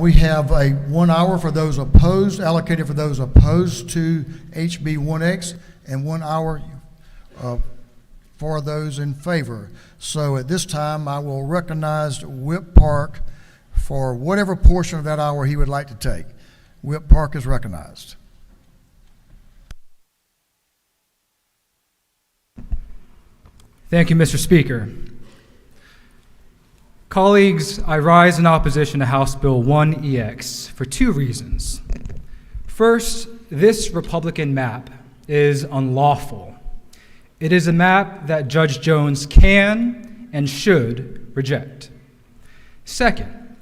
We have a 1 hour for those opposed, allocated for those opposed to HB 1X, and 1 hour for those in favor. So at this time, I will recognize Whip Park for whatever portion of that hour he would like to take. Whip Park is recognized. Thank you, Mr. Speaker. Colleagues, I rise in opposition to House Bill 1EX for two reasons. First, this Republican map is unlawful. It is a map that Judge Jones can and should reject. Second,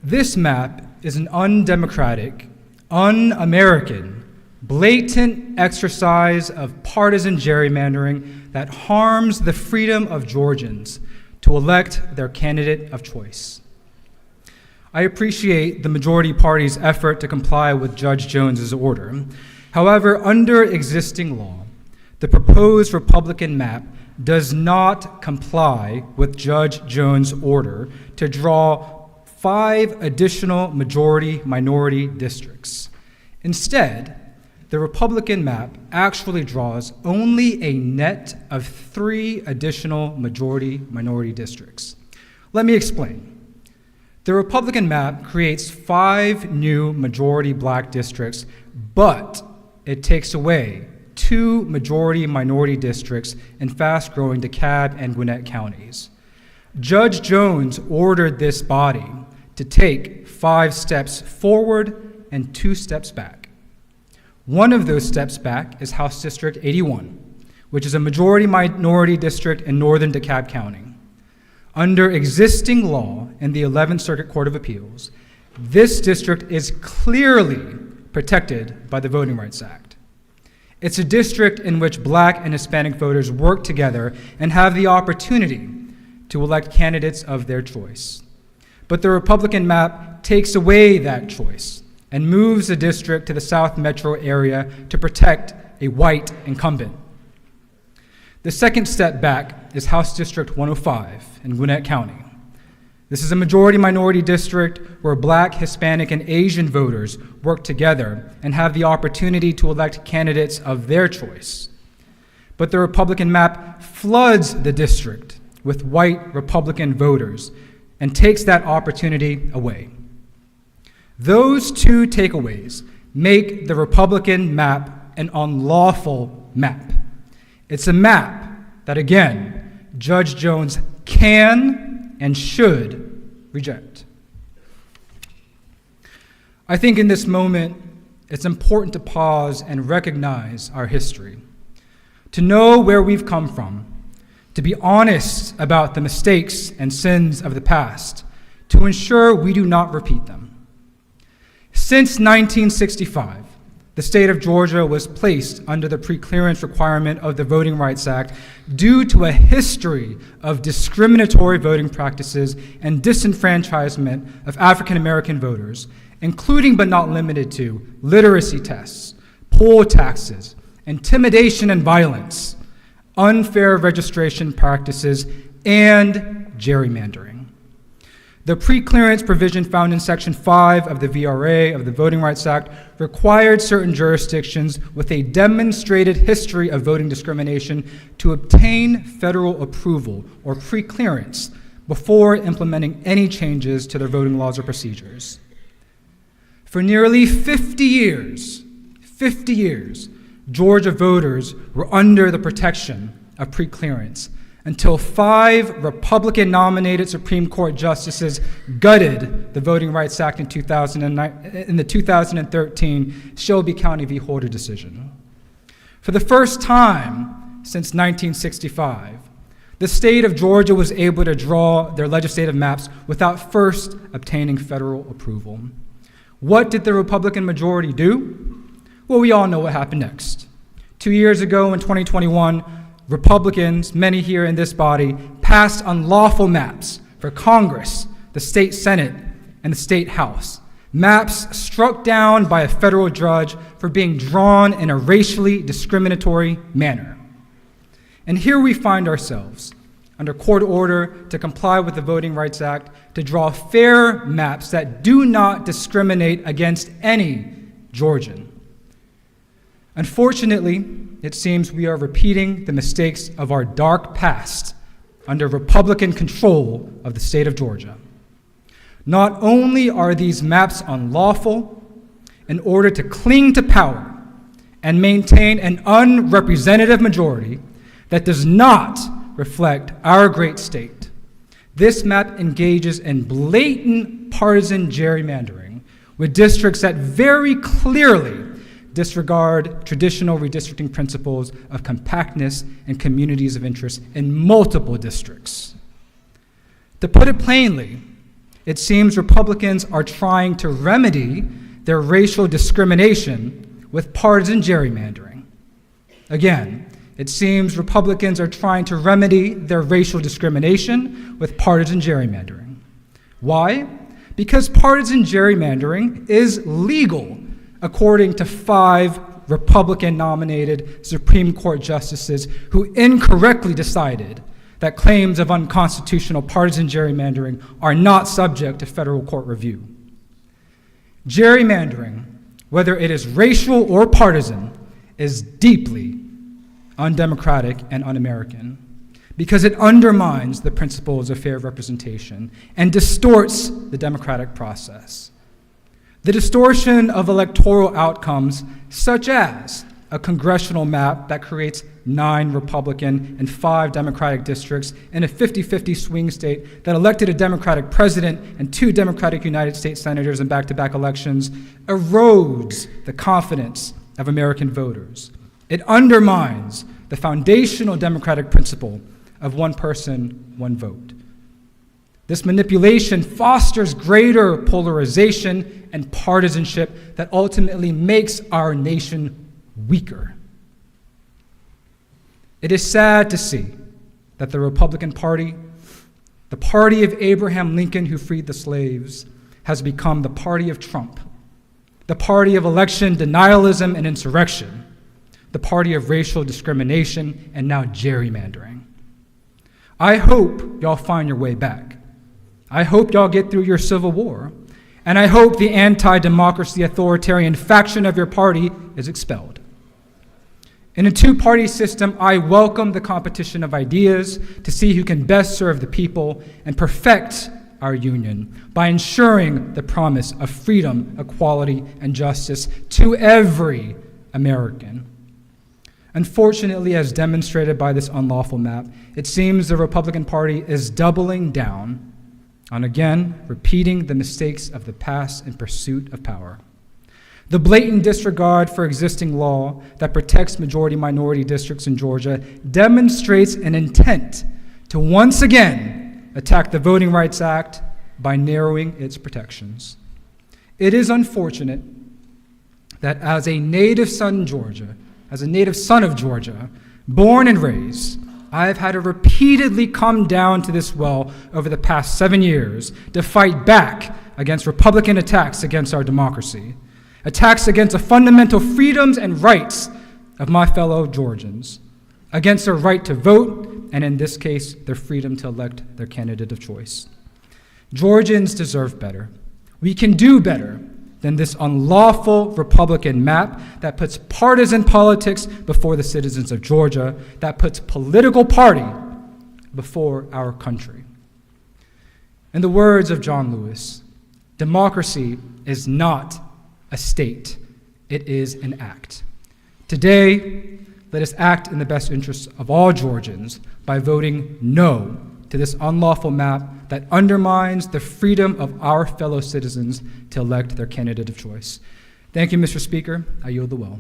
this map is an undemocratic, un-American, blatant exercise of partisan gerrymandering that harms the freedom of Georgians to elect their candidate of choice. I appreciate the majority party's effort to comply with Judge Jones's order. However, under existing law, the proposed Republican map does not comply with Judge Jones' order to draw 5 additional majority-minority districts. Instead, the Republican map actually draws only a net of 3 additional majority-minority districts. Let me explain. The Republican map creates 5 new majority black districts, but it takes away 2 majority-minority districts in fast-growing DeKalb and Gwinnett counties. Judge Jones ordered this body to take 5 steps forward and 2 steps back. One of those steps back is House District 81, which is a majority-minority district in northern DeKalb County. Under existing law in the 11th Circuit Court of Appeals, this district is clearly protected by the Voting Rights Act. It's a district in which Black and Hispanic voters work together and have the opportunity to elect candidates of their choice. But the Republican map takes away that choice and moves the district to the South Metro area to protect a white incumbent. The second step back is House District 105 in Gwinnett County. This is a majority-minority district where Black, Hispanic, and Asian voters work together and have the opportunity to elect candidates of their choice. But the Republican map floods the district with white Republican voters and takes that opportunity away. Those 2 takeaways make the Republican map an unlawful map. It's a map that, again, Judge Jones can and should reject. I think in this moment, it's important to pause and recognize our history, to know where we've come from, to be honest about the mistakes and sins of the past, to ensure we do not repeat them. Since 1965, the state of Georgia was placed under the preclearance requirement of the Voting Rights Act due to a history of discriminatory voting practices and disenfranchisement of African American voters, including but not limited to literacy tests, poll taxes, intimidation and violence, unfair registration practices, and gerrymandering. The preclearance provision found in Section 5 of the VRA of the Voting Rights Act required certain jurisdictions with a demonstrated history of voting discrimination to obtain federal approval or preclearance before implementing any changes to their voting laws or procedures. For nearly 50 years, Georgia voters were under the protection of preclearance until 5 Republican-nominated Supreme Court justices gutted the Voting Rights Act in the 2013 Shelby County v. Holder decision. For the first time since 1965, the state of Georgia was able to draw their legislative maps without first obtaining federal approval. What did the Republican majority do? Well, we all know what happened next. 2 years ago in 2021, Republicans, many here in this body, passed unlawful maps for Congress, the state Senate, and the state House. Maps struck down by a federal judge for being drawn in a racially discriminatory manner. And here we find ourselves, under court order to comply with the Voting Rights Act to draw fair maps that do not discriminate against any Georgian. Unfortunately, it seems we are repeating the mistakes of our dark past under Republican control of the state of Georgia. Not only are these maps unlawful, in order to cling to power and maintain an unrepresentative majority that does not reflect our great state, this map engages in blatant partisan gerrymandering with districts that very clearly disregard traditional redistricting principles of compactness and communities of interest in multiple districts. To put it plainly, it seems Republicans are trying to remedy their racial discrimination with partisan gerrymandering. Again, it seems Republicans are trying to remedy their racial discrimination with partisan gerrymandering. Why? Because partisan gerrymandering is legal, according to 5 Republican-nominated Supreme Court justices who incorrectly decided that claims of unconstitutional partisan gerrymandering are not subject to federal court review. Gerrymandering, whether it is racial or partisan, is deeply undemocratic and un-American because it undermines the principles of fair representation and distorts the democratic process. The distortion of electoral outcomes, such as a congressional map that creates 9 Republican and 5 Democratic districts in a 50-50 swing state that elected a Democratic president and 2 Democratic United States senators in back-to-back elections, erodes the confidence of American voters. It undermines the foundational democratic principle of one person, one vote. This manipulation fosters greater polarization and partisanship that ultimately makes our nation weaker. It is sad to see that the Republican Party, the party of Abraham Lincoln who freed the slaves, has become the party of Trump, the party of election denialism and insurrection, the party of racial discrimination and now gerrymandering. I hope y'all find your way back. I hope y'all get through your civil war, and I hope the anti-democracy authoritarian faction of your party is expelled. In a 2-party system, I welcome the competition of ideas to see who can best serve the people and perfect our union by ensuring the promise of freedom, equality, and justice to every American. Unfortunately, as demonstrated by this unlawful map, it seems the Republican Party is doubling down on, again, repeating the mistakes of the past in pursuit of power. The blatant disregard for existing law that protects majority-minority districts in Georgia demonstrates an intent to once again attack the Voting Rights Act by narrowing its protections. It is unfortunate that as a native son of Georgia, born and raised, I have had to repeatedly come down to this well over the past 7 years to fight back against Republican attacks against our democracy, attacks against the fundamental freedoms and rights of my fellow Georgians, against their right to vote, and in this case, their freedom to elect their candidate of choice. Georgians deserve better. We can do better than this unlawful Republican map that puts partisan politics before the citizens of Georgia, that puts political party before our country. In the words of John Lewis, democracy is not a state, it is an act. Today, let us act in the best interests of all Georgians by voting no to this unlawful map that undermines the freedom of our fellow citizens to elect their candidate of choice. Thank you, Mr. Speaker. I yield the well.